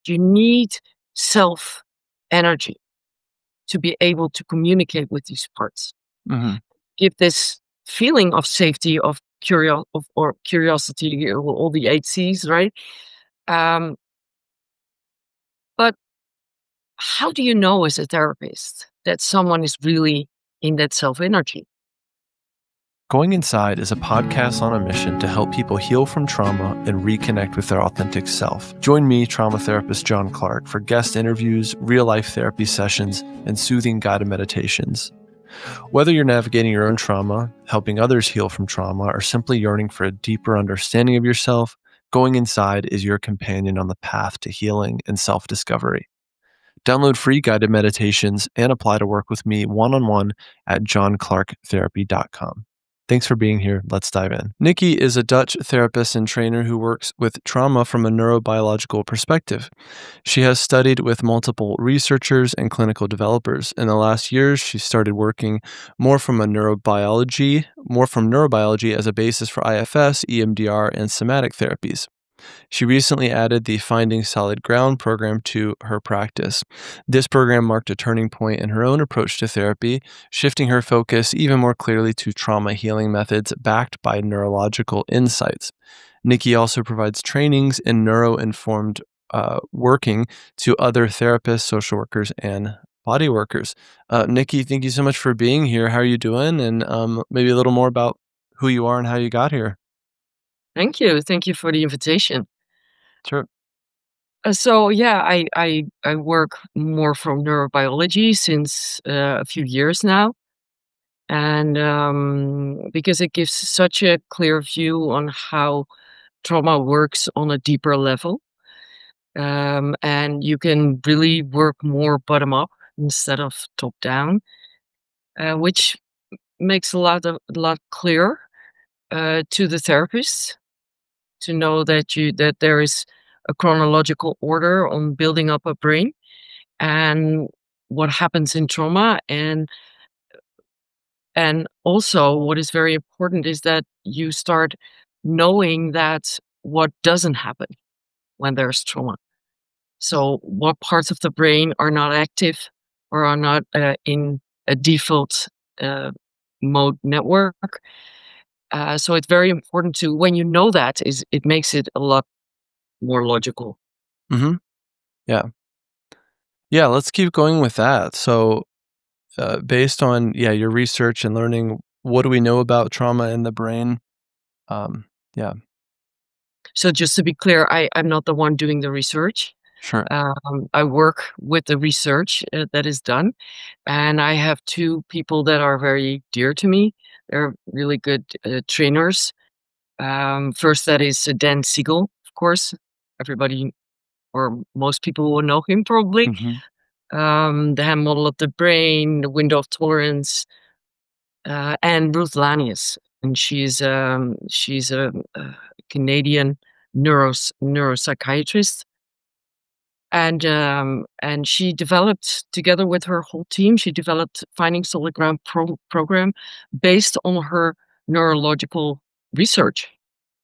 You need self energy to be able to communicate with these parts. Mhm. Give this feeling of safety, of or curiosity, or all the 8 C's, right? Um, but how do you know as a therapist that someone is really in that self energy? Going Inside is a podcast on a mission to help people heal from trauma and reconnect with their authentic self. Join me, trauma therapist John Clarke, for guest interviews, real-life therapy sessions, and soothing guided meditations. Whether you're navigating your own trauma, helping others heal from trauma, or simply yearning for a deeper understanding of yourself, Going Inside is your companion on the path to healing and self-discovery. Download free guided meditations and apply to work with me one-on-one at johnclarketherapy.com. Thanks for being here. Let's dive in. Nikki is a Dutch therapist and trainer who works with trauma from a neurobiological perspective. She has studied with multiple researchers and clinical developers. In the last years, she started working more from neurobiology as a basis for IFS, EMDR, and somatic therapies. She recently added the Finding Solid Ground program to her practice. This program marked a turning point in her own approach to therapy, shifting her focus even more clearly to trauma healing methods backed by neurological insights. Nikki also provides trainings in neuro-informed working to other therapists, social workers, and body workers. Nikki, thank you so much for being here. How are you doing? And maybe a little more about who you are and how you got here. Thank you. Thank you for the invitation. Sure. So yeah, I work more from neurobiology since a few years now, and because it gives such a clear view on how trauma works on a deeper level, and you can really work more bottom up instead of top down, which makes a lot clearer to the therapist to know that there is a chronological order on building up a brain and what happens in trauma, and also what is very important is that you start knowing that what doesn't happen when there's trauma. So what parts of the brain are not active or are not in a default uh, mode network. So it's very important to, when you know that, is it makes it a lot more logical. Mm-hmm. Yeah. Yeah, let's keep going with that. So, based on your research and learning, what do we know about trauma in the brain? Um, yeah, So just to be clear, I'm not the one doing the research. sure. I work with the research that is done, and I have two people that are very dear to me. They're really good trainers. First, that is Dan Siegel, of course. Everybody or most people will know him probably. Hmm. The Ham Model of the Brain, the Window of Tolerance, and Ruth Lanius, and she's a Canadian neuropsychiatrist, and she developed together with her whole team. She developed Finding Solid Ground program based on her neurological research.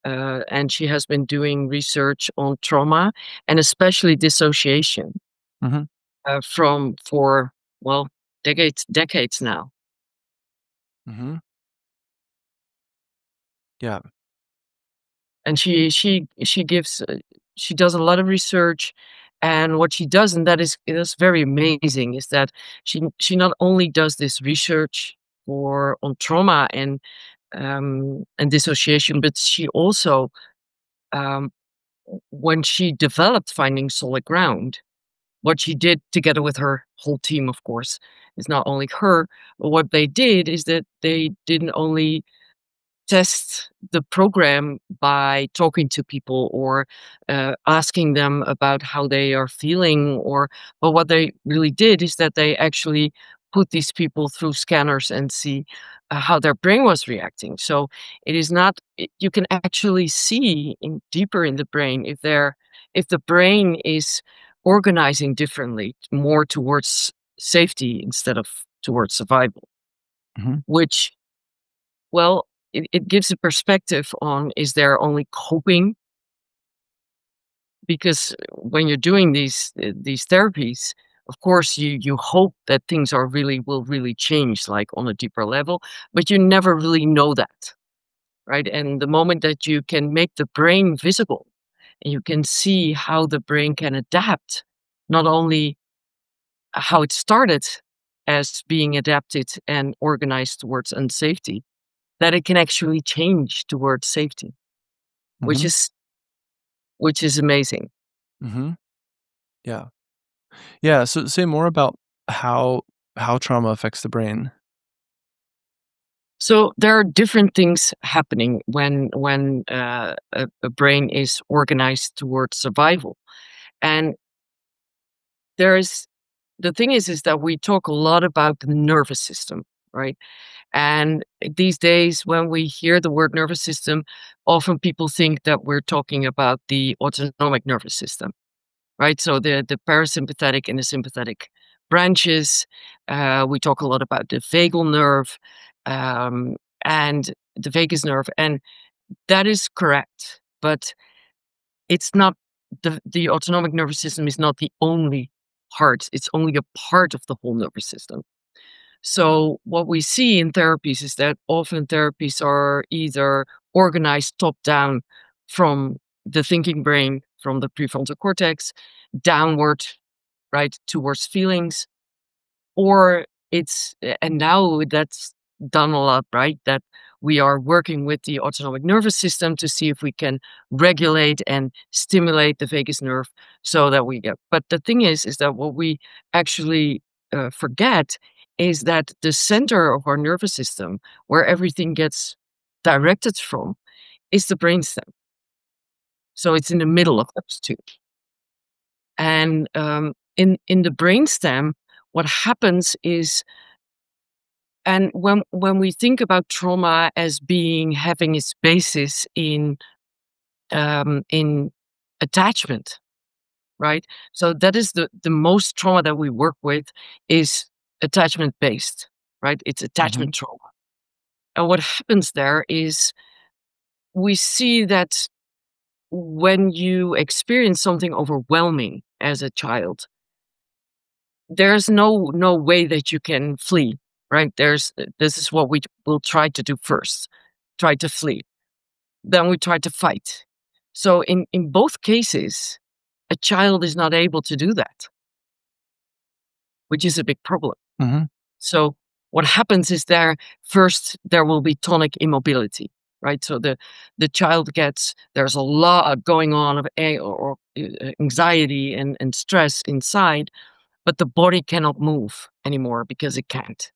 And she has been doing research on trauma and especially dissociation Hmm. for well decades now. Hmm. Yeah. And she gives she does a lot of research, and what she does, and that is very amazing, is that she not only does this research for on trauma and dissociation, but she also um, when she developed Finding Solid Ground, what she did together with her whole team, of course, is not only her, but what they did is that they didn't only test the program by talking to people or asking them about how they are feeling, or but what they really did is that they actually put these people through scanners and see how their brain was reacting. So it is not you can actually see in deeper in the brain if the brain is organizing differently, more towards safety instead of towards survival, Hmm. which, well, it gives a perspective on, is there only coping because when you're doing these therapies, of course, you hope that things will really change, like, on a deeper level, but you never really know that, right? And the moment that you can make the brain visible, and you can see how the brain can adapt, not only how it started as being adapted and organized towards unsafety, that it can actually change towards safety, which Mm-hmm. is which is amazing. Mm-hmm. Yeah. Yeah. So say more about how how trauma affects the brain. So there are different things happening when a brain is organized towards survival, and there is the thing is that we talk a lot about the nervous system, right? And these days, when we hear the word nervous system, often people think that we're talking about the autonomic nervous system, right? So the parasympathetic and the sympathetic branches. We talk a lot about the vagal nerve, um, and the vagus nerve, and that is correct. But it's not the autonomic nervous system is not the only part. It's only a part of the whole nervous system. So what we see in therapies is that often therapies are either organized top down from the thinking brain, from the prefrontal cortex, downward, right, towards feelings, or and now that's done a lot, right? That we are working with the autonomic nervous system to see if we can regulate and stimulate the vagus nerve so that we get. But the thing is that what we actually forget is that the center of our nervous system, where everything gets directed from, is the brainstem. So it's in the middle of those two. And in the brainstem, what happens is, and when we think about trauma as being having its basis in attachment, right? So that is the most trauma that we work with is attachment based, right? It's Mm-hmm. attachment trauma. And what happens there is we see that when you experience something overwhelming as a child, there's no way that you can flee, right? This is what we will try to do first, try to flee. Then we try to fight. So in both cases, a child is not able to do that, which is a big problem. Mm-hmm. So what happens is there will be tonic immobility, right? So the child there's a lot going on of anxiety and stress inside, but the body cannot move anymore because it can't.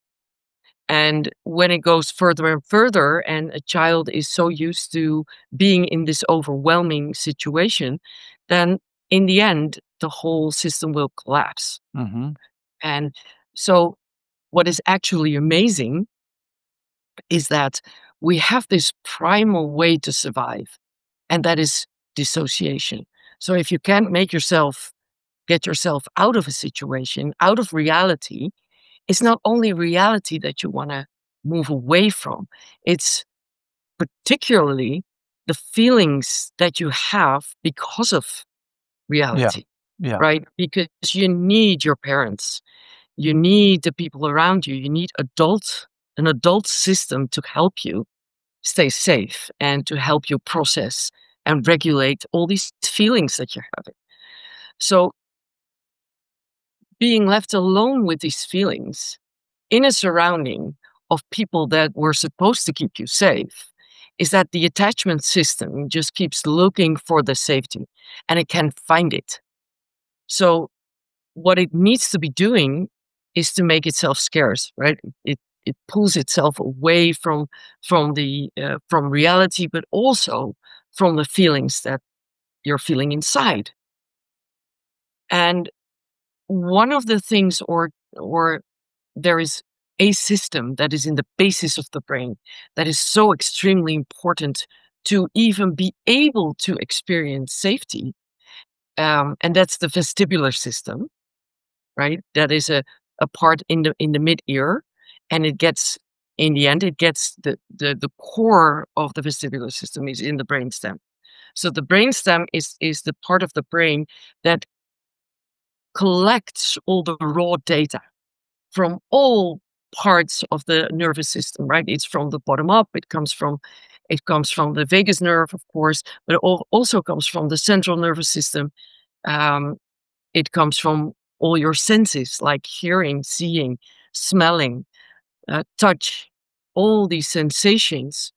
And when it goes further and further, and a child is so used to being in this overwhelming situation, then in the end, the whole system will collapse. Mm-hmm. And so, what is actually amazing is that we have this primal way to survive, and that is dissociation. So, if you can't get yourself out of a situation, out of reality, it's not only reality that you want to move away from, it's particularly the feelings that you have because of Yeah. reality, Yeah. right? Because you need your parents, you need the people around you, you need an adult system to help you stay safe and to help you process and regulate all these feelings that you're having. So being left alone with these feelings in a surrounding of people that were supposed to keep you safe is that the attachment system just keeps looking for the safety and it can't find it. So what it needs to be doing is to make itself scarce, right? It pulls itself away from reality, but also from the feelings that you're feeling inside. And one of the things, or there is a system that is in the basis of the brain that is so extremely important to even be able to experience safety. And that's the vestibular system, right? That is a part in the mid ear, and in the end, it gets the core of the vestibular system is in the brainstem. So the brainstem is the part of the brain that collects all the raw data from all parts of the nervous system, right? It's from the bottom up. It comes from the vagus nerve, of course, but it also comes from the central nervous system. Um, it comes from all your senses, like hearing, seeing, smelling, touch, all these sensations,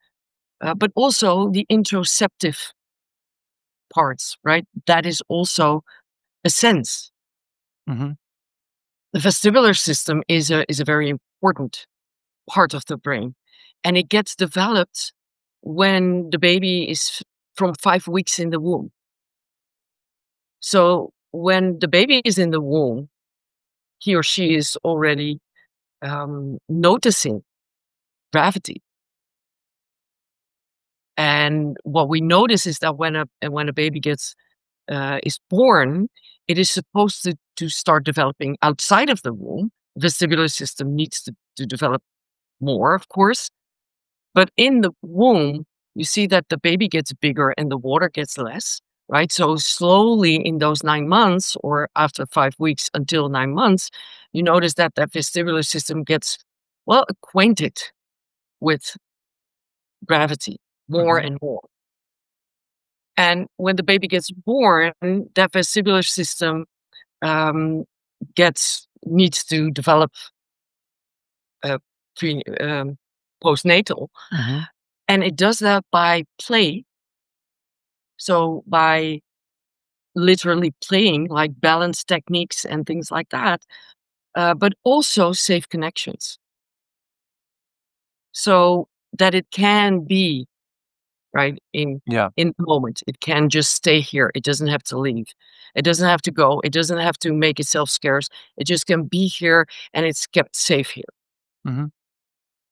but also the interoceptive parts, right? That is also a sense. Hmm. The vestibular system is a very important part of the brain, and it gets developed when the baby is from 5 weeks in the womb. So when the baby is in the womb, he or she is already noticing gravity. And what we notice is that when a baby is born, it is supposed to start developing outside of the womb. Vestibular system needs to develop more, of course. But in the womb, you see that the baby gets bigger and the water gets less, right? So slowly in those 9 months, or after 5 weeks until 9 months, you notice that that vestibular system gets well acquainted with gravity more Hmm. and more. And when the baby gets born, that vestibular system um, needs to develop uh, pre, postnatal, Hmm. and it does that by play. So by literally playing, like balance techniques and things like that, but also safe connections, so that it can be right Yeah. in the moment. It can just stay here. It doesn't have to leave. It doesn't have to go. It doesn't have to make itself scarce. It just can be here, and it's kept safe here. Hmm.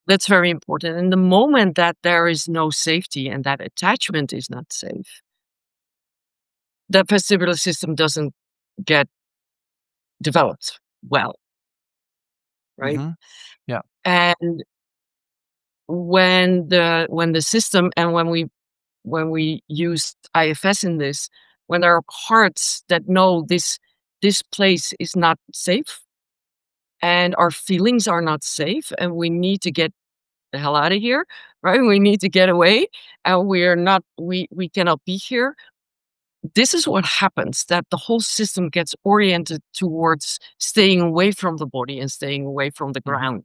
That's very important. In the moment that there is no safety and that attachment is not safe, that vestibular system doesn't get developed well, right? Hmm. Yeah. And when the system and when we use IFS in this, when there are parts that know this place is not safe and our feelings are not safe and we need to get the hell out of here, right? We need to get away, and we cannot be here. This is what happens, that the whole system gets oriented towards staying away from the body and staying away from the Hmm. ground.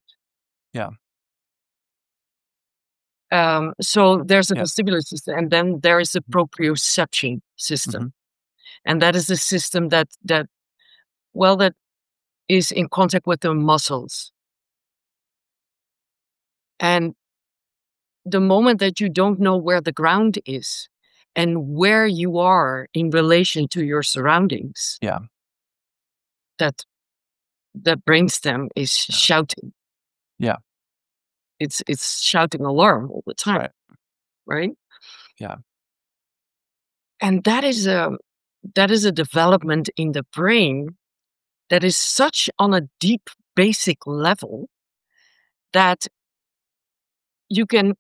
Yeah. So there's a Yeah. vestibular system, and then there is a proprioception Hmm. system, and that is the system that is in contact with the muscles. And the moment that you don't know where the ground is and where you are in relation to your surroundings, Yeah. that that brainstem is Yeah. shouting. Yeah. It's shouting alarm all the time, Right. right? Yeah. And that is a development in the brain that is such on a deep basic level that you can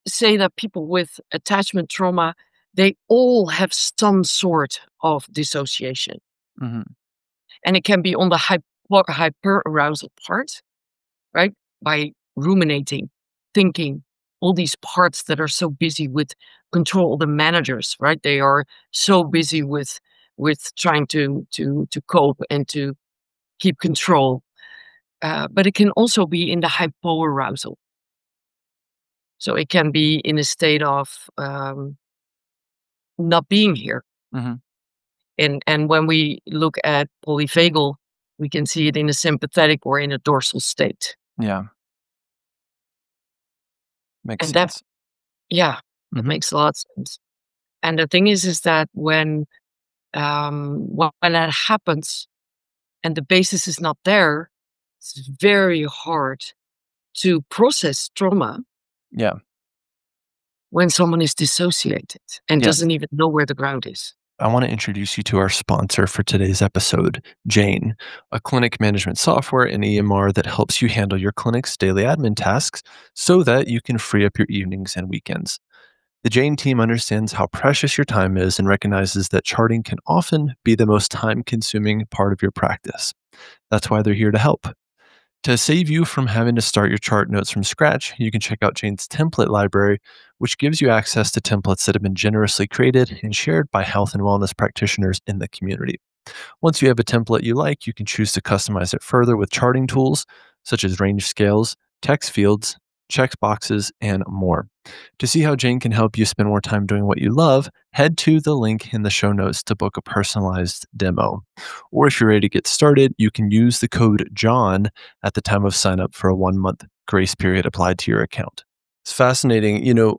say that people with attachment trauma, they all have some sort of dissociation. Hmm. And it can be on the hyperarousal part, right? By ruminating, thinking, all these parts that are so busy with control, the managers, right? They are so busy with trying to cope and to keep control. But it can also be in the hypoarousal. So it can be in a state of not being here. Hmm. And when we look at polyvagal, we can see it in a sympathetic or in a dorsal state. Yeah. Makes And that, sense. yeah, that Hmm. makes a lot of sense. And the thing is that when that happens and the basis is not there, it's very hard to process trauma Yeah. when someone is dissociated and Yeah. doesn't even know where the ground is. I want to introduce you to our sponsor for today's episode, Jane, a clinic management software and EMR that helps you handle your clinic's daily admin tasks so that you can free up your evenings and weekends. The Jane team understands how precious your time is and recognizes that charting can often be the most time consuming part of your practice. That's why they're here to help. To save you from having to start your chart notes from scratch, you can check out Jane's template library, which gives you access to templates that have been generously created and shared by health and wellness practitioners in the community. Once you have a template you like, you can choose to customize it further with charting tools such as range scales, text fields, check boxes, and more. To see how Jane can help you spend more time doing what you love, head to the link in the show notes to book a personalized demo. Or if you're ready to get started, you can use the code JOHN at the time of sign up for a 1-month grace period applied to your account. It's fascinating,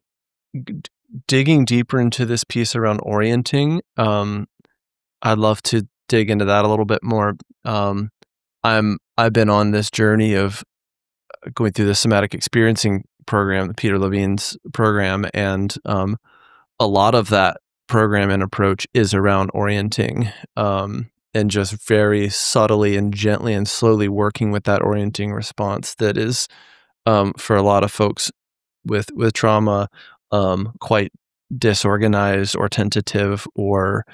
digging deeper into this piece around orienting. I'd love to dig into that a little bit more. I've been on this journey of going through the somatic experiencing program, Peter Levine's program, and a lot of that program and approach is around orienting, and just very subtly and gently and slowly working with that orienting response that is, for a lot of folks with trauma, quite disorganized or tentative or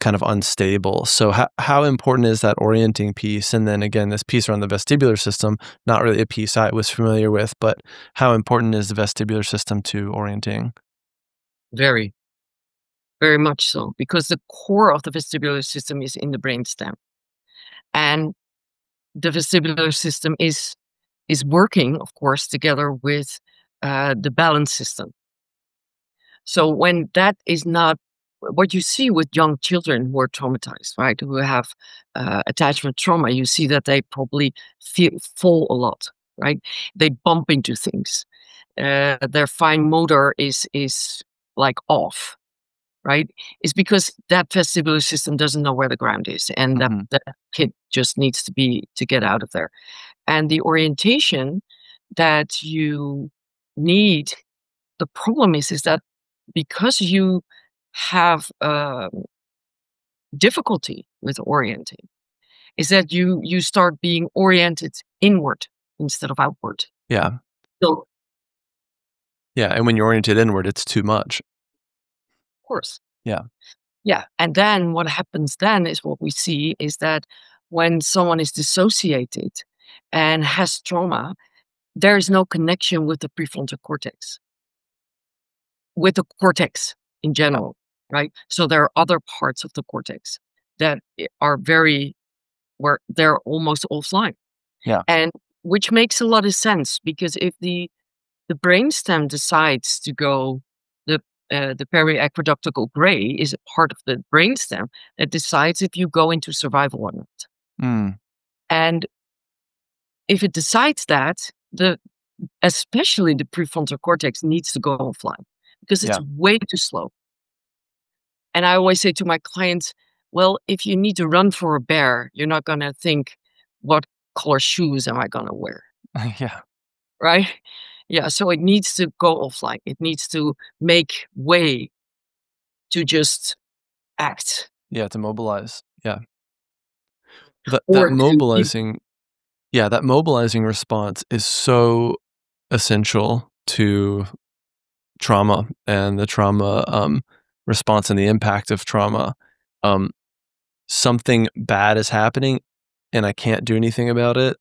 kind of unstable. So how important is that orienting piece? And then again, this piece around the vestibular system, not really a piece I was familiar with, but how important is the vestibular system to orienting? Very, very much so, because the core of the vestibular system is in the brainstem, and the vestibular system is working, of course, together with the balance system. So when that is not what you see with young children who are traumatized, right, who have attachment trauma, you see that they probably fall a lot, right? They bump into things. Their fine motor is like off, right? It's because that vestibular system doesn't know where the ground is, and that kid just needs to get out of there. And the orientation that you need, the problem is that because you have difficulty with orienting, is that you start being oriented inward instead of outward. Yeah. So, Yeah. And when you're oriented inward, it's too much. of course, Yeah. yeah. And then what happens then is what we see is that when someone is dissociated and has trauma, there is no connection with the prefrontal cortex, with the cortex in general, right? So there are other parts of the cortex that are where they're almost offline. Yeah. And which makes a lot of sense, because if the brainstem decides to go, the periaqueductal gray is a part of the brainstem that decides if you go into survival or not. Mm. And if it decides that, especially the prefrontal cortex needs to go offline because it's way too slow. And I always say to my clients, well, if you need to run for a bear, you're not going to think, what color shoes am I going to wear? Yeah. Right? Yeah. So it needs to go offline. It needs to make way to just act. Yeah. To mobilize. Yeah. That Or mobilizing, that mobilizing response is so essential to trauma and the trauma response and the impact of trauma. Something bad is happening and I can't do anything about it.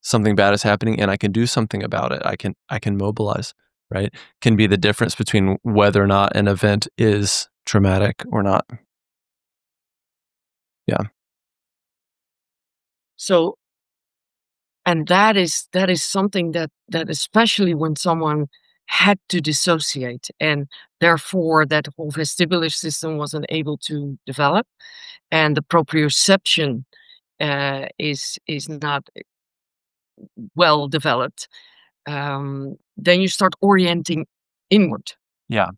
Something bad is happening and I can do something about it. I can mobilize, right? Can be the difference between whether or not an event is traumatic or not. Yeah. So, and that is something that especially when someone had to dissociate, and therefore that whole vestibular system wasn't able to develop, and the proprioception is not well developed, then you start orienting inward, Yeah.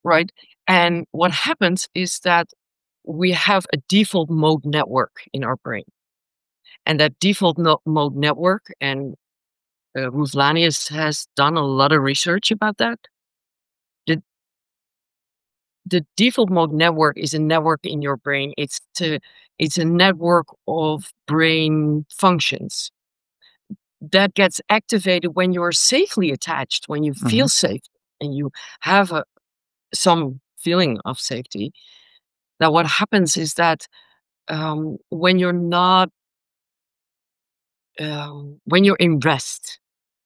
right? And what happens is that we have a default mode network in our brain, and that default mode network, and Ruth Lanius has done a lot of research about that. The default mode network is a network in your brain. It's a network of brain functions. that gets activated when you're safely attached, when you Mhm. feel safe and you have some feeling of safety. Now, what happens is that when you're not, when you're in rest,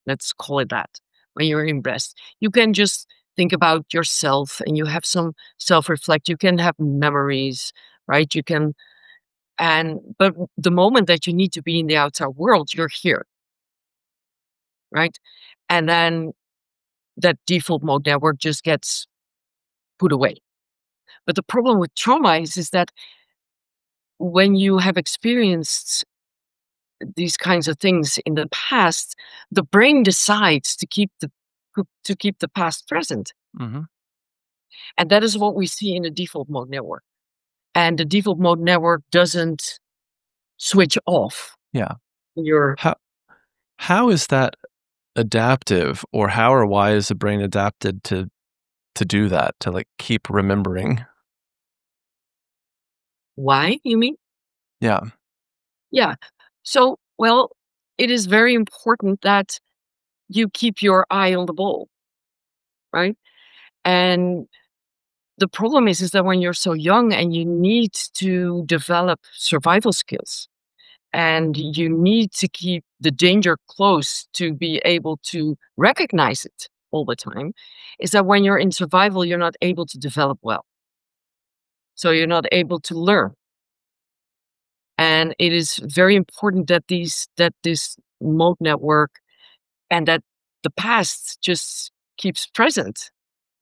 let's call it that, when you're in rest, you can just think about yourself and you have some self reflect. You can have memories, right? You can, but the moment that you need to be in the outside world, you're here, right? And then that default mode network just gets put away. But the problem with trauma is that when you have experienced these kinds of things in the past, the brain decides to keep the past present. Mhm. And that is what we see in the default mode network. And the default mode network doesn't switch off Yeah. your How how is that adaptive, or how or why is the brain adapted to do that, to, like, keep remembering? why, you mean? Yeah. Yeah. So, well, it is very important that you keep your eye on the ball, right? And the problem is that when you're so young and you need to develop survival skills and you need to keep the danger close to be able to recognize it all the time, is that when you're in survival, you're not able to develop well. So you're not able to learn. And it is very important that this mode network and that the past just keeps present,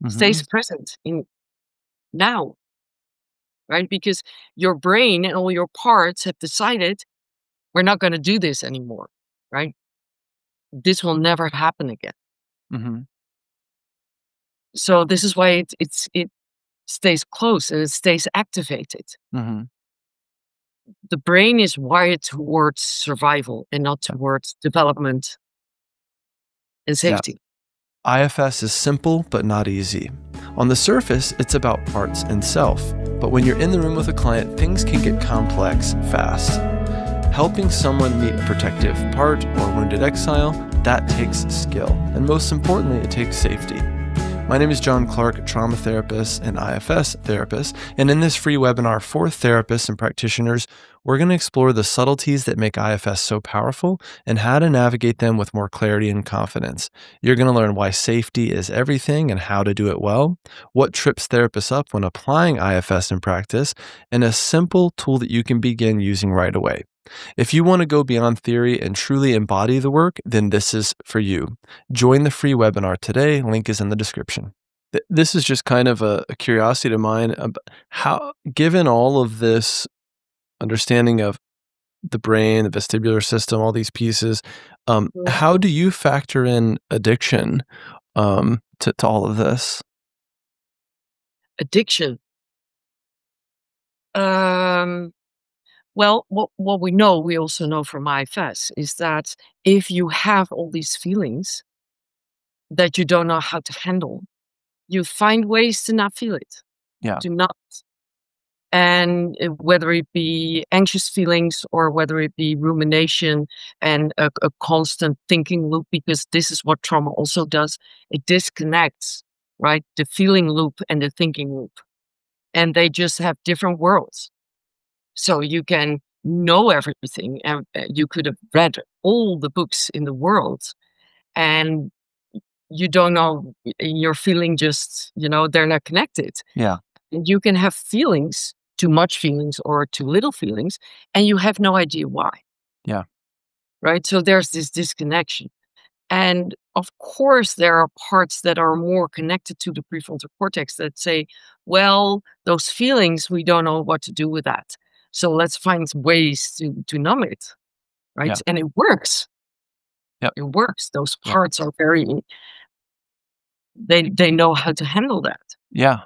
stays Mhm. present in now, right? Because your brain and all your parts have decided we're not going to do this anymore, right? This will never happen again. Mhm. So this is why it stays close and it stays activated. Mhm. The brain is wired towards survival and not Yeah. towards development and Yeah. safety. IFS is simple but not easy. On the surface, it's about parts and self, but when you're in the room with a client, things can get complex fast. Helping someone meet a protective part or wounded exile, that takes skill, and most importantly, it takes safety. My name is John Clarke, trauma therapist and IFS therapist, and in this free webinar for therapists and practitioners, we're going to explore the subtleties that make IFS so powerful and how to navigate them with more clarity and confidence. You're going to learn why safety is everything and how to do it well, what trips therapists up when applying IFS in practice, and a simple tool that you can begin using right away. If you want to go beyond theory and truly embody the work, then this is for you. Join the free webinar today. Link is in the description. This is just kind of a curiosity of mine. How, given all of this understanding of the brain, the vestibular system, all these pieces, how do you factor in addiction to all of this? Addiction. Um, well, what we know, we also know from IFS, is that if you have all these feelings that you don't know how to handle, you find ways to not feel it, Yeah. to not. And whether it be anxious feelings or whether it be rumination and a constant thinking loop, because this is what trauma also does. It disconnects, right? The feeling loop and the thinking loop. And they just have different worlds. So you can know everything and you could have read all the books in the world and you don't know, you're feeling just, they're not connected. Yeah. And you can have feelings, too much feelings or too little feelings, and you have no idea why, Yeah. right? So there's this disconnection. And of course, there are parts that are more connected to the prefrontal cortex that say, well, those feelings, we don't know what to do with that. So let's find ways to numb it, right? Yeah. And it works. Yep. It works. Those Yep. parts are they know how to handle that. Yeah.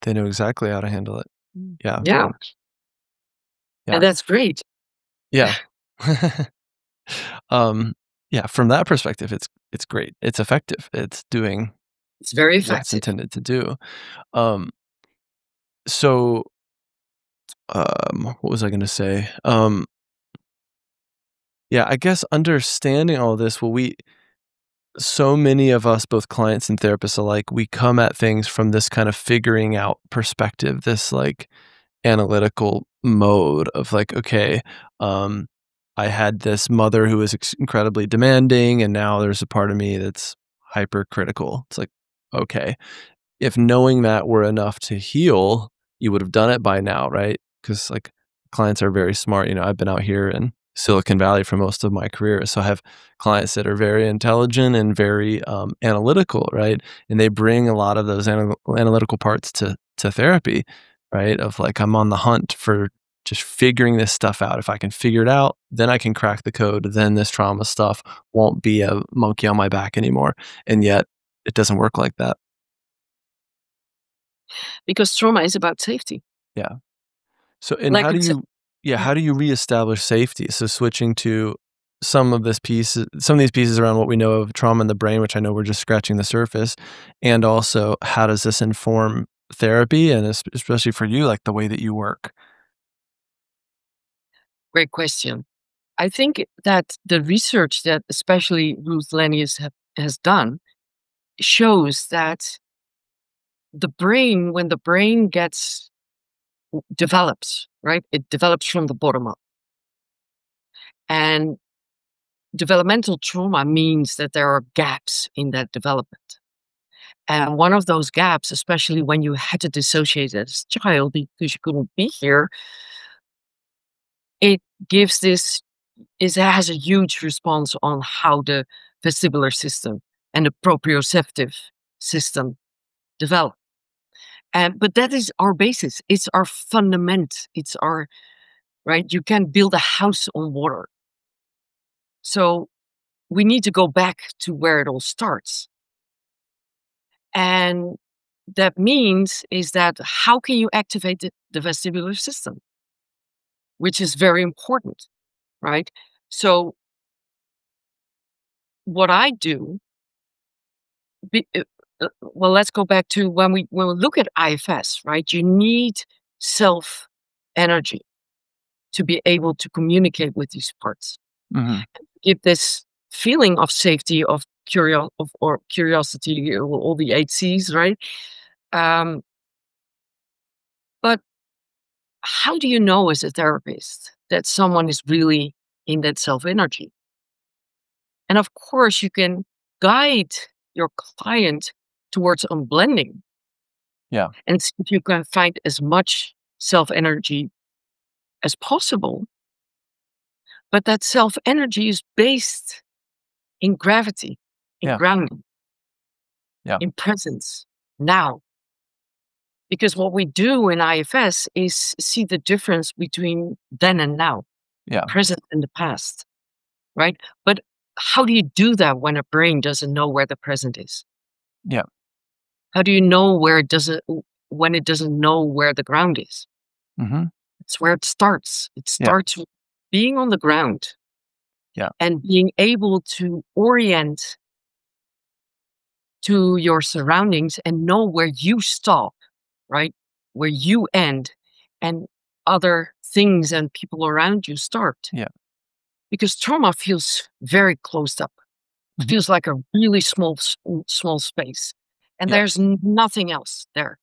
They know exactly how to handle it. Yeah. Yeah. Yeah. And that's great. Yeah. Um, yeah, from that perspective, it's great. It's effective. It's doing It's very what it's effective. intended to do. Um, so, what was I gonna say? Yeah, I guess understanding all this, so many of us, both clients and therapists alike, we come at things from this kind of figuring out perspective, this like analytical mode of like, okay, um, I had this mother who was incredibly demanding, and now there's a part of me that's hypercritical. It's like, okay, if knowing that were enough to heal, you would have done it by now, right? Because like clients are very smart. I've been out here in Silicon Valley for most of my career, so I have clients that are very intelligent and very analytical, right? And they bring a lot of those analytical parts to therapy, right? Of like, I'm on the hunt for just figuring this stuff out. If I can figure it out, then I can crack the code. Then this trauma stuff won't be a monkey on my back anymore. And yet, it doesn't work like that. Because trauma is about safety. Yeah. So, and Like how do it's you yeah, yeah. how do you reestablish safety? So switching to some of these pieces around what we know of trauma in the brain, which I know we're just scratching the surface, and also how does this inform therapy and especially for you, like the way that you work? Great question. I think that the research that especially Ruth Lanius has done shows that when the brain develops, right? It develops from the bottom up. And developmental trauma means that there are gaps in that development. And one of those gaps, especially when you had to dissociate as a child because you couldn't be here, it gives this it has a huge response on how the vestibular system and the proprioceptive system develop. But that is our basis. It's our fundament. It's our right. You can build a house on water. So we need to go back to where it all starts. And that means is that how can you activate the vestibular system, which is very important, right? So what I do Be well, let's go back to when we look at IFS, right? You need self energy to be able to communicate with these parts. Mhm. Give this feeling of safety, of curiosity, all the 8 C's, right? Um, but how do you know as a therapist that someone is really in that self energy? And of course, you can guide your client towards unblending Yeah. and see if you can find as much self energy as possible. But that self energy is based in gravity, in Yeah. grounding, Yeah. in presence, now. Because what we do in IFS is see the difference between then and now, Yeah. present and the past, right? But how do you do that when a brain doesn't know where the present is? Yeah. How do you know when it doesn't know where the ground is? Mhm. It's where it starts. It Yeah. starts with being on the ground Yeah. and being able to orient to your surroundings and know where you stop, right? Where you end and other things and people around you start. Yeah. Because trauma feels very closed up. It Mhm. feels like a really small space. And Yeah. there's nothing else there.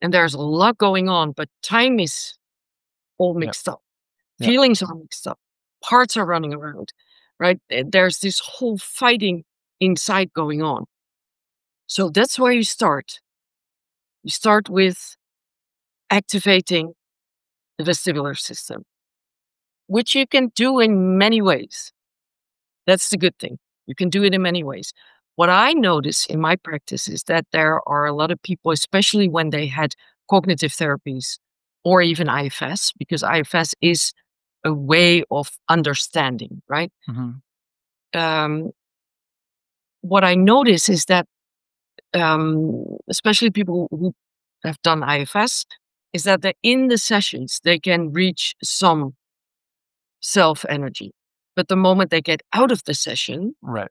And there's a lot going on, but time is all Yeah. mixed up. Yeah. Feelings are mixed up. Parts are running around, right? There's this whole fighting inside going on. So that's where you start. You start with activating the vestibular system, which you can do in many ways. That's the good thing. You can do it in many ways. What I notice in my practice is that there are a lot of people, especially when they had cognitive therapies or even IFS, because IFS is a way of understanding, right? Mhm. Um, what I notice is that, especially people who have done IFS, is that in the sessions they can reach some self energy, but the moment they get out of the session, Right.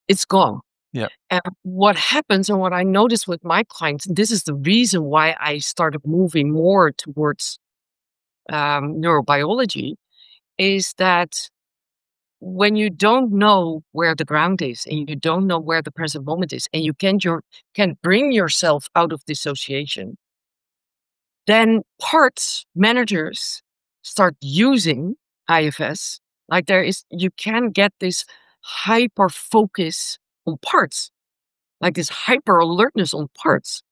it's gone. Yeah. And what happens, and what I notice with my clients, and this is the reason why I started moving more towards neurobiology, is that when you don't know where the ground is and you don't know where the present moment is, and you can bring yourself out of dissociation, then managers start using IFS. Like you can get this hyper focus on parts, like this hyper alertness on parts.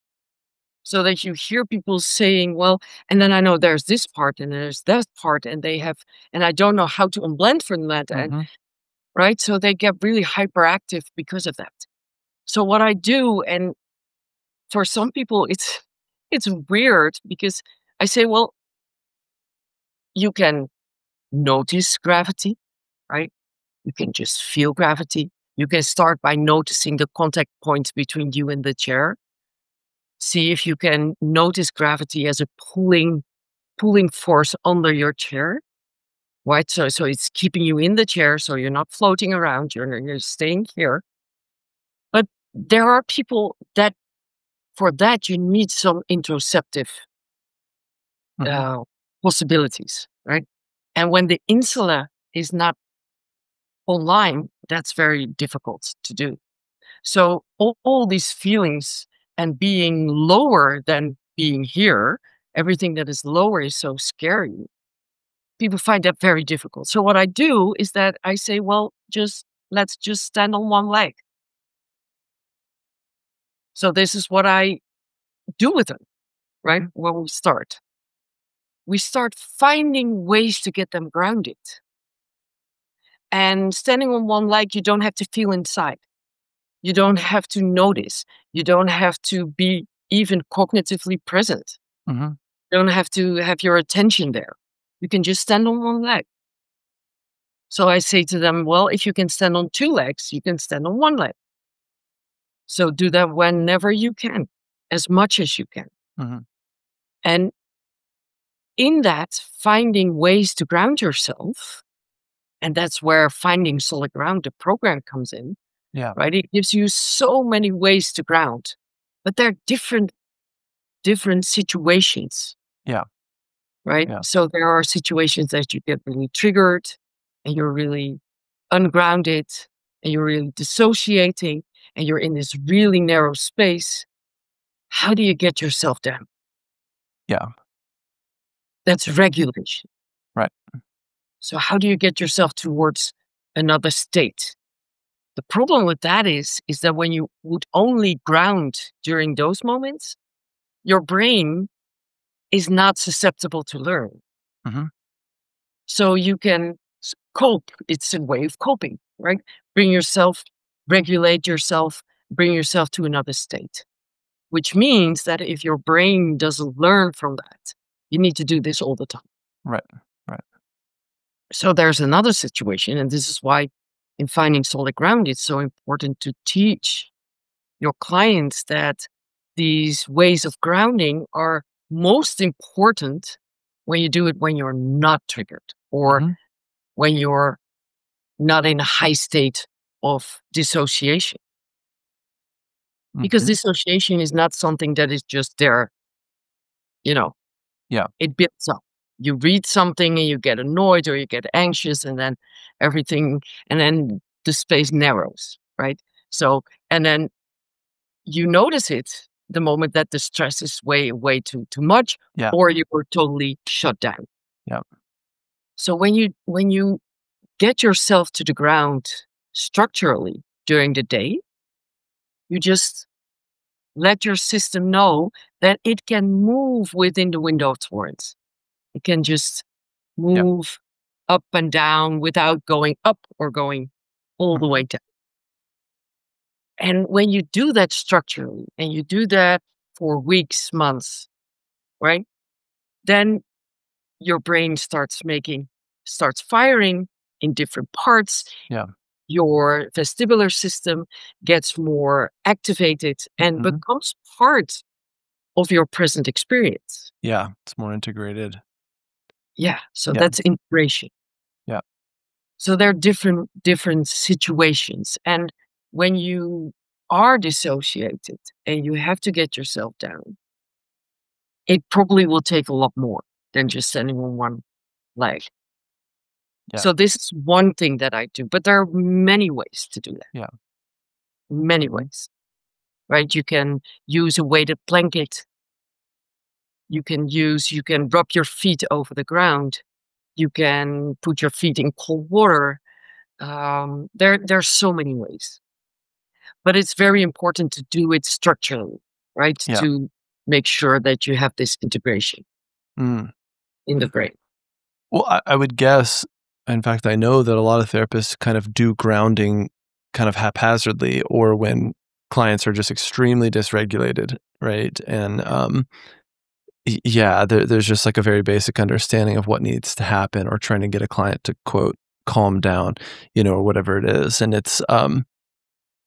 So that you hear people saying, well, and then I know there's this part and there's that part, and I don't know how to unblend from that. And Mm-hmm. right. So they get really hyperactive because of that. So what I do, and for some people, it's weird because I say, well, you can notice gravity, right? You can just feel gravity. You can start by noticing the contact points between you and the chair. See if you can notice gravity as a pulling force under your chair, right? So it's keeping you in the chair, so you're not floating around. You're staying here. But there are people that for that you need some interoceptive Mm-hmm. possibilities, right? And when the insula is not online, that's very difficult to do. So all these feelings and being lower than being here, everything that is lower is so scary. People find that very difficult. So what I do is that I say, well, let's just stand on one leg. So this is what I do with them, right? When we start finding ways to get them grounded. And standing on one leg, you don't have to feel inside. You don't have to notice. You don't have to be even cognitively present. Mm-hmm. You don't have to have your attention there. You can just stand on one leg. So I say to them, well, if you can stand on two legs, you can stand on one leg. So do that whenever you can, as much as you can. Mm-hmm. And in that, finding ways to ground yourself, and that's where Finding Solid Ground, the program, comes in. Yeah. Right? It gives you so many ways to ground, but they're different situations. Yeah. Right? Yeah. So there are situations that you get really triggered and you're really ungrounded and you're really dissociating and you're in this really narrow space. How do you get yourself down? Yeah. That's regulation. Right. So how do you get yourself towards another state? The problem with that is that when you would only ground during those moments, your brain is not susceptible to learn. Mm-hmm. So you can cope. It's a way of coping, right? Regulate yourself, bring yourself to another state, which means that if your brain doesn't learn from that, you need to do this all the time. Right. Right. So there's another situation, and this is why in Finding Solid Ground, it's so important to teach your clients that these ways of grounding are most important when you do it when you're not triggered or Mm-hmm. when you're not in a high state of dissociation. Because Mm-hmm. dissociation is not something that is just there, Yeah. it builds up. You read something and you get annoyed or you get anxious, and then the space narrows, right? So, and then you notice it the moment that the stress is way too much, Yeah. or you were totally shut down. Yeah. So when you get yourself to the ground structurally during the day, you just let your system know that it can move within the window of tolerance. It can just Yeah. move up and down without going up or going all the way down. And when you do that structurally and you do that for weeks, months, right? Then your brain starts firing in different parts. Yeah. Your vestibular system gets more activated and Mm-hmm. becomes part of your present experience. Yeah. It's more integrated. Yeah. So Yeah. that's integration. Yeah. So there are different situations. And when you are dissociated and you have to get yourself down, it probably will take a lot more than just standing on one leg. Yeah. So this is one thing that I do, but there are many ways to do that. Yeah. Many ways, right? You can use a weighted blanket. You can rub your feet over the ground. You can put your feet in cold water. There's so many ways, but it's very important to do it structurally, right? Yeah. To make sure that you have this integration Mm. in the brain. Well, I would guess, in fact, I know that a lot of therapists kind of do grounding kind of haphazardly or when clients are just extremely dysregulated, right? And yeah, there's just like a very basic understanding of what needs to happen or trying to get a client to quote calm down, or whatever it is. And it's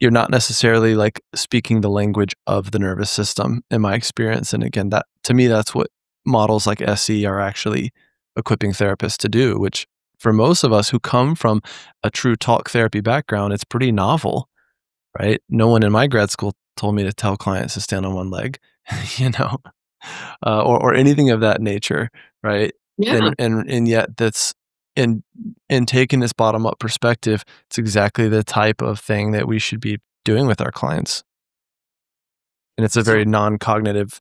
you're not necessarily like speaking the language of the nervous system in my experience. And again, that to me, that's what models like SE are actually equipping therapists to do, which for most of us who come from a true talk therapy background, it's pretty novel, right? No one in my grad school told me to tell clients to stand on one leg, you know, or anything of that nature, right? Yeah. And yet that's in taking this bottom up perspective, it's exactly the type of thing that we should be doing with our clients. And it's a very So non-cognitive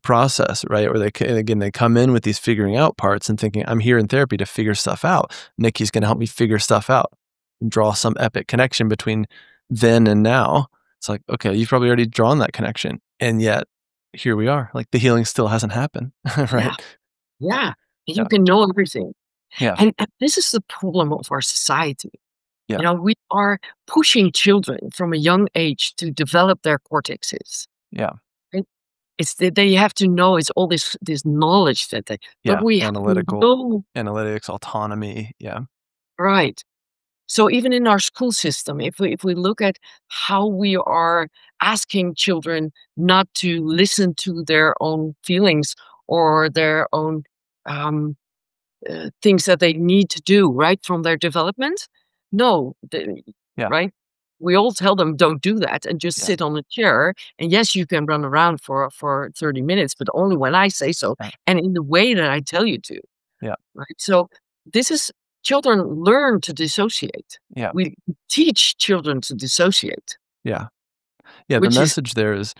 process, right? Where they come in with these figuring out parts and thinking, I'm here in therapy to figure stuff out. Nikki's going to help me figure stuff out and draw some epic connection between then and now. It's like, okay, you've probably already drawn that connection. And yet here we are. Like the healing still hasn't happened, yeah, right? yeah. You Yeah. can know everything. Yeah. And this is the problem of our society. Yeah. We are pushing children from a young age to develop their cortexes. Yeah. Right? It's that they have to know it's all this knowledge that they, but Yeah. we have Analytical no analytics, autonomy. Yeah. right. So even in our school system, if we look at how we are asking children not to listen to their own feelings or their own um, things that they need to do right from their development, no, Yeah. right? We all tell them don't do that and just Yeah. sit on a chair. And yes, you can run around for 30 minutes, but only when I say so Yeah. and in the way that I tell you to. Yeah. Right. So this is children learn to dissociate. Yeah. We teach children to dissociate, Yeah. Yeah. The which is message there is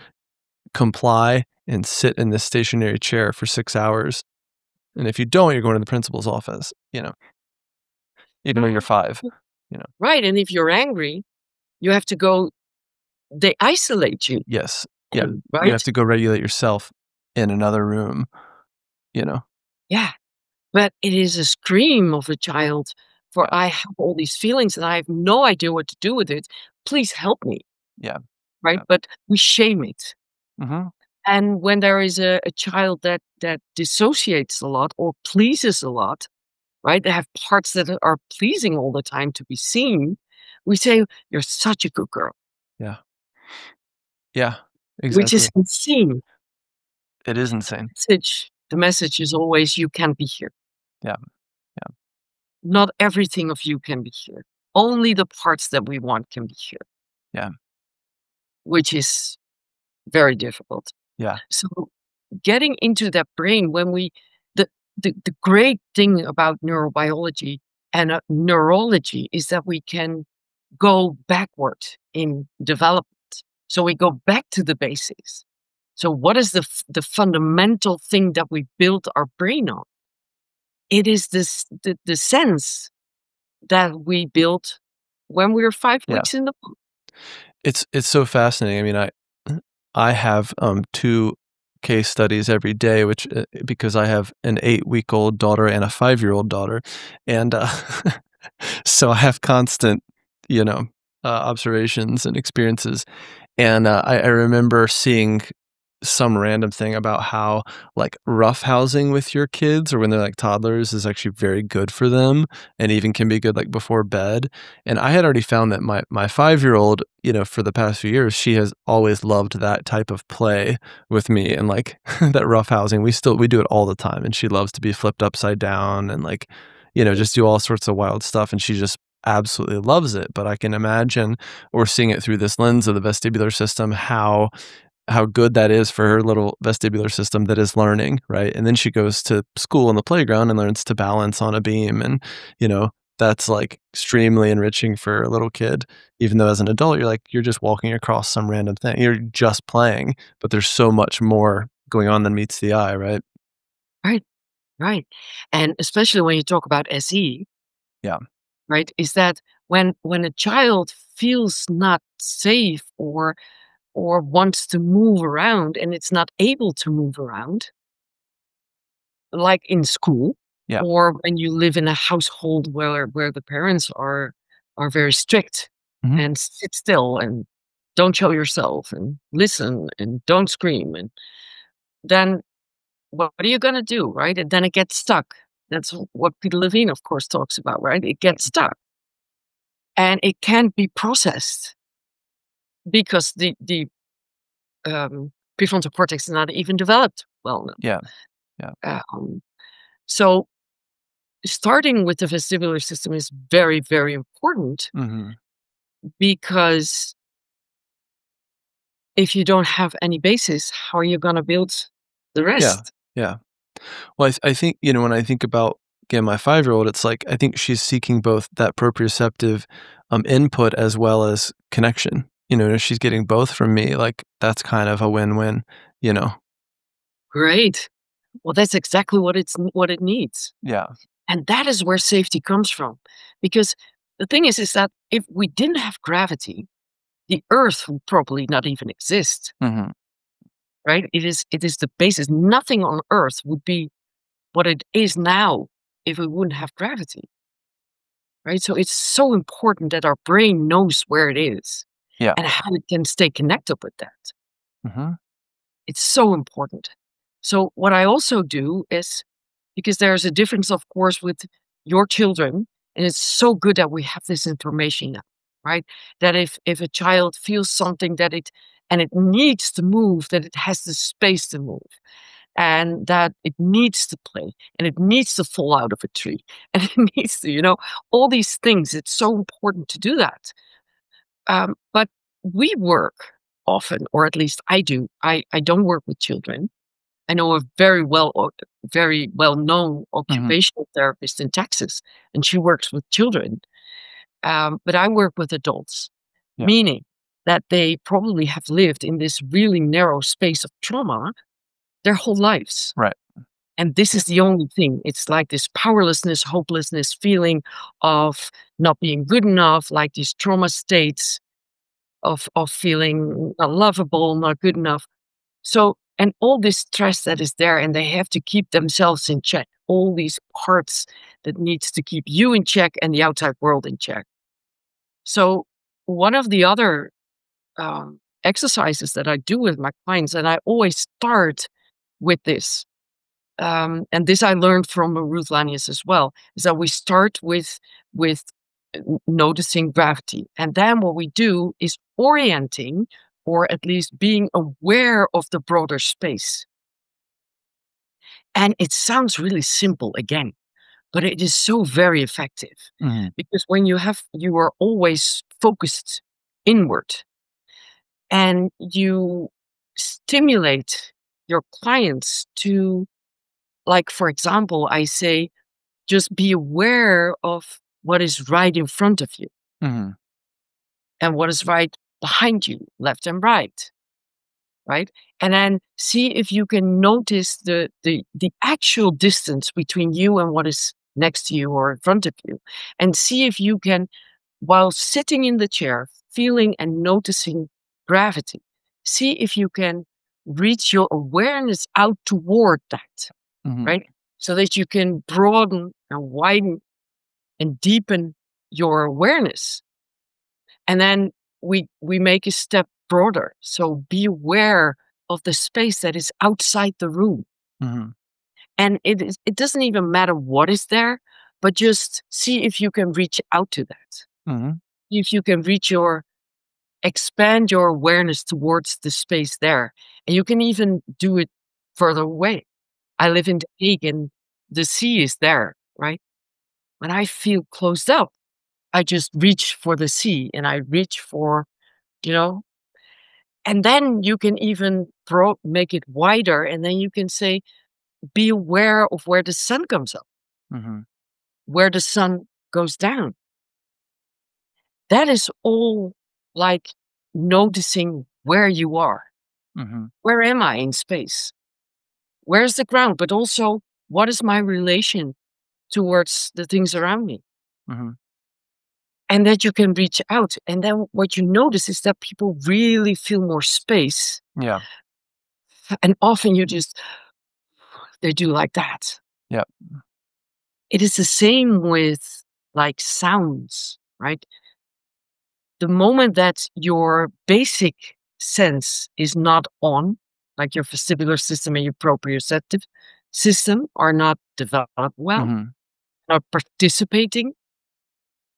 comply and sit in this stationary chair for 6 hours. And if you don't, you're going to the principal's office, even though you're 5. right. And if you're angry, you have to go, they isolate you, Yes. Yeah. You have right? to go regulate yourself in another room, you know? Yeah. But it is a scream of a child for Yeah. I have all these feelings and I have no idea what to do with it. Please help me. Yeah. Right. Yeah. But we shame it. Mhm. And when there is a child that dissociates a lot or pleases a lot, right? They have parts that are pleasing all the time to be seen. We say, "You're such a good girl," Yeah. Yeah. which is Exactly. insane. It is insane. The message is always, "You can be here." Yeah. Yeah. Not everything of you can be here. Only the parts that we want can be here, Yeah. which is very difficult. Yeah. So getting into that brain when we the great thing about neurobiology and neurology is that we can go backward in development. So we go back to the basics. So what is the fundamental thing that we built our brain on? It is the sense that we built when we were 5 Yeah. weeks in the womb. It's so fascinating. I mean, I have, 2 case studies every day, which, because I have an 8-week-old daughter and a 5-year-old daughter, and, so I have constant, observations and experiences, and, I remember seeing some random thing about how, like, roughhousing with your kids or when they're, like, toddlers is actually very good for them and even can be good, like, before bed, and I had already found that my 5-year-old, for the past few years, she has always loved that type of play with me and, like, that roughhousing. We do it all the time, and she loves to be flipped upside down and, like, just do all sorts of wild stuff, and she just absolutely loves it, but I can imagine or seeing it through this lens of the vestibular system, how good that is for her little vestibular system that is learning, right? And then she goes to school on the playground and learns to balance on a beam and, that's like extremely enriching for a little kid, even though as an adult, you're just walking across some random thing. You're just playing, but there's so much more going on than meets the eye, right? Right, right. And especially when you talk about SE, Yeah. right, is that when a child feels not safe or wants to move around and it's not able to move around, like in school, Yeah. or when you live in a household where the parents are very strict Mhm. and sit still and don't show yourself and listen and don't scream, and then what are you gonna do, right? And then it gets stuck. That's what Peter Levine, of course, talks about, right? It gets stuck and it can't be processed because the prefrontal cortex is not even developed well Yeah. Yeah. enough. So starting with the vestibular system is very, very important Mhm. because if you don't have any basis, how are you gonna build the Yeah. rest? Yeah. Well, I think, when I think about, again, my 5-year-old, it's like, I think she's seeking both that proprioceptive, input as well as connection. And if she's getting both from me, like, that's kind of a win-win, you know? Great. Well, that's exactly what it needs. Yeah. And that is where safety comes from. Because the thing is that if we didn't have gravity, the Earth would probably not even exist, Mhm. right? It is the basis. Nothing on Earth would be what it is now if we wouldn't have gravity, right? So it's so important that our brain knows where it is Yeah. and how it can stay connected with that. Mhm. It's so important. So what I also do is, because there's a difference, of course, with your children, and it's so good that we have this information now, right? That if a child feels something that it needs to move, that it has the space to move, and that it needs to play, and it needs to fall out of a tree, and it needs to, all these things. It's so important to do that. But we work often, or at least I do. I don't work with children. I know a very well known Mhm. occupational therapist in Texas, and she works with children. But I work with adults, Yeah. meaning that they probably have lived in this really narrow space of trauma their whole lives. Right. And this is the only thing. It's like this powerlessness, hopelessness feeling of not being good enough, like these trauma states of feeling not lovable, not good enough. So, and all this stress that is there, and they have to keep themselves in check. All these parts that needs to keep you in check and the outside world in check. So, one of the other exercises that I do with my clients, and I always start with this, and this I learned from Ruth Lanius as well, is that we start with noticing gravity, and then what we do is orienting, or at least being aware of the broader space. And it sounds really simple again, but it is so very effective Mhm. because when you are always focused inward and you stimulate your clients to, like, for example, I say, just be aware of what is right in front of you Mhm. and what is right behind you, left and right. Right? And then see if you can notice the actual distance between you and what is next to you or in front of you. And see if you can, while sitting in the chair, feeling and noticing gravity, see if you can reach your awareness out toward that, Mhm. right? So that you can broaden and widen and deepen your awareness. And then we make a step broader. So be aware of the space that is outside the room. Mhm. And it doesn't even matter what is there, but just see if you can reach out to that. Mhm. If you can expand your awareness towards the space there. And you can even do it further away. I live in The Hague and the sea is there, right? When I feel closed up, I just reach for the sea and I reach for, you know, and then you can even make it wider, and then you can say, be aware of where the sun comes up, Mhm. where the sun goes down. That is all like noticing where you are. Mhm. Where am I in space? Where's the ground? But also, what is my relation towards the things around me? Mhm. And that you can reach out. And then what you notice is that people really feel more space. Yeah. And often they do like that. Yeah. It is the same with like sounds, right? The moment that your basic sense is not on, like your vestibular system and your proprioceptive system are not developed well, Mhm. not participating,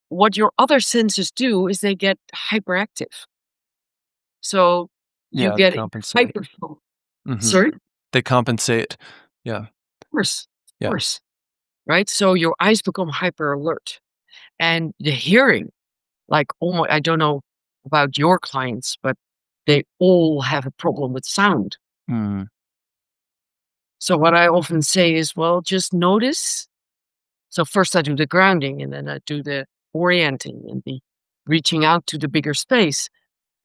what your other senses do is they get hyperactive. So you Yeah, they get compensate. hyper. Mhm. Sorry? They compensate. Yeah. Of Yeah. course, right? So your eyes become hyper alert. And the hearing, like almost, I don't know about your clients, but they all have a problem with sound. Mm. So what I often say is, well, just notice. So first I do the grounding and then I do the orienting and the reaching out to the bigger space.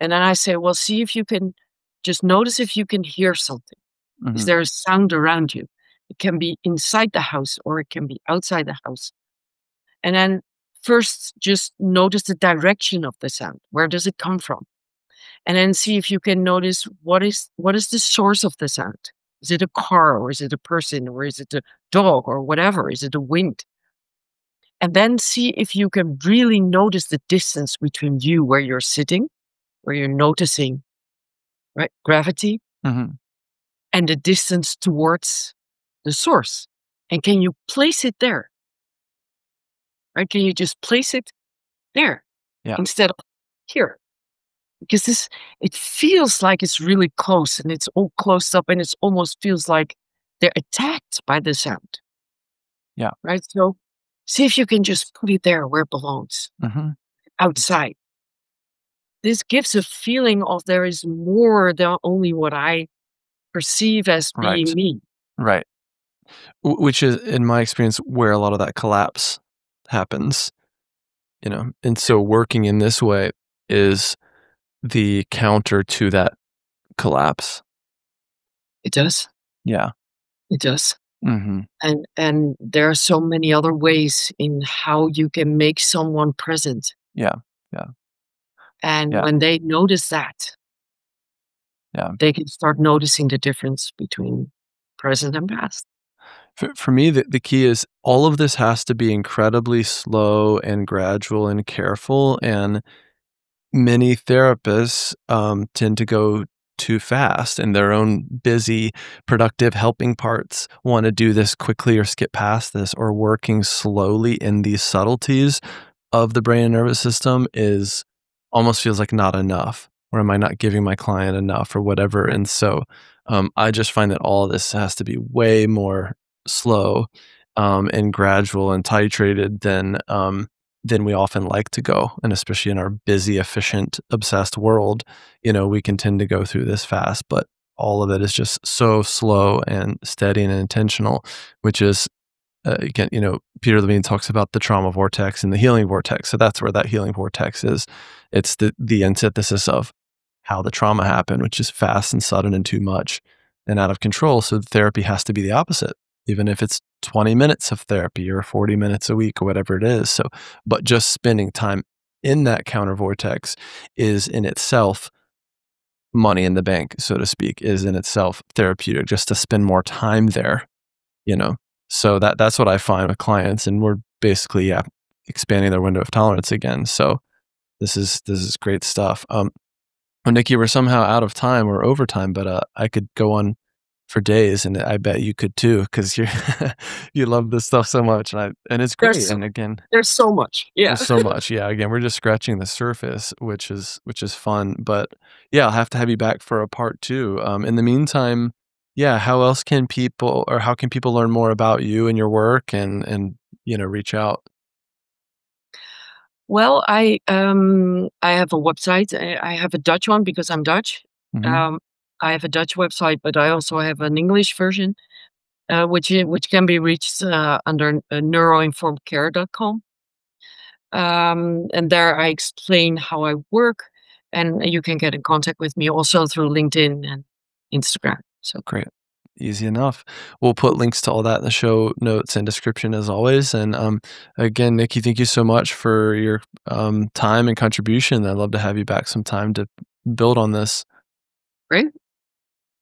And then I say, well, see if you can just notice if you can hear something. Is Mhm. there a sound around you? It can be inside the house or it can be outside the house. And then first just notice the direction of the sound. Where does it come from? And then see if you can notice what is the source of the sound. Is it a car or is it a person or is it a dog or whatever? Is it the wind? And then see if you can really notice the distance between you where you're sitting, where you're noticing, right, gravity, Mhm. and the distance towards the source. And can you place it there? Right? Can you just place it there Yeah. instead of here? Because it feels like it's really close and it's all closed up and it almost feels like they're attacked by the sound, Yeah. right? So see if you can just put it there where it belongs, Mhm. outside. This gives a feeling of there is more than only what I perceive as being Right. me. Right. Which is, in my experience, where a lot of that collapse happens, you know? And so working in this way is the counter to that collapse. It does. Yeah. It does. Mhm. And there are so many other ways in how you can make someone present. Yeah. Yeah. And Yeah. when they notice that, Yeah. they can start noticing the difference between present and past. For me, the key is all of this has to be incredibly slow and gradual and careful, and many therapists, tend to go too fast in their own busy, productive helping parts, wanna do this quickly or skip past this, or working slowly in these subtleties of the brain and nervous system is almost feels like not enough, or am I not giving my client enough or whatever, and so, I just find that all this has to be way more slow, and gradual and titrated than we often like to go, and especially in our busy, efficient, obsessed world, we can tend to go through this fast, but all of it is just so slow and steady and intentional, which is again, Peter Levine talks about the trauma vortex and the healing vortex. So that's where that healing vortex is. It's the antithesis of how the trauma happened, which is fast and sudden and too much and out of control. So therapy has to be the opposite, even if it's 20 minutes of therapy or 40 minutes a week or whatever it is. So, but just spending time in that counter vortex is in itself money in the bank, so to speak, is in itself therapeutic just to spend more time there you know? So that's what I find with clients, and we're basically, yeah, expanding their window of tolerance again. So this is great stuff. Well, Nikki, we're somehow out of time or overtime, but I could go on for days, and I bet you could too, because you you love this stuff so much, and it's great. There's And again, there's so much. Yeah. there's so much. Yeah, again, we're just scratching the surface, which is fun. But yeah, I'll have to have you back for a part two. In the meantime, yeah, how can people learn more about you and your work and reach out? Well, I have a website. I have a Dutch one because I'm Dutch. Hmm. Um, I have a Dutch website, but I also have an English version, which can be reached under neuroinformedcare.com. And there I explain how I work, and you can get in contact with me also through LinkedIn and Instagram. So Great. Easy enough. We'll put links to all that in the show notes and description as always. And again, Nikki, thank you so much for your time and contribution. I'd love to have you back sometime to build on this. great.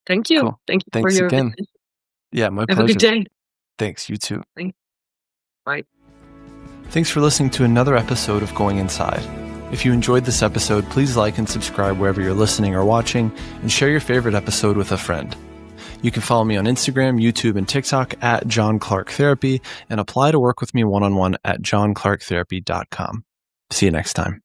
Thank you. Cool. Thank you for Thanks your again. visit. Yeah, my Have a pleasure. good day. Thanks. You too. Bye. Thanks for listening to another episode of Going Inside. If you enjoyed this episode, please like and subscribe wherever you're listening or watching, and share your favorite episode with a friend. You can follow me on Instagram, YouTube, and TikTok at John Clarke Therapy, and apply to work with me one-on-one at johnclarketherapy.com. See you next time.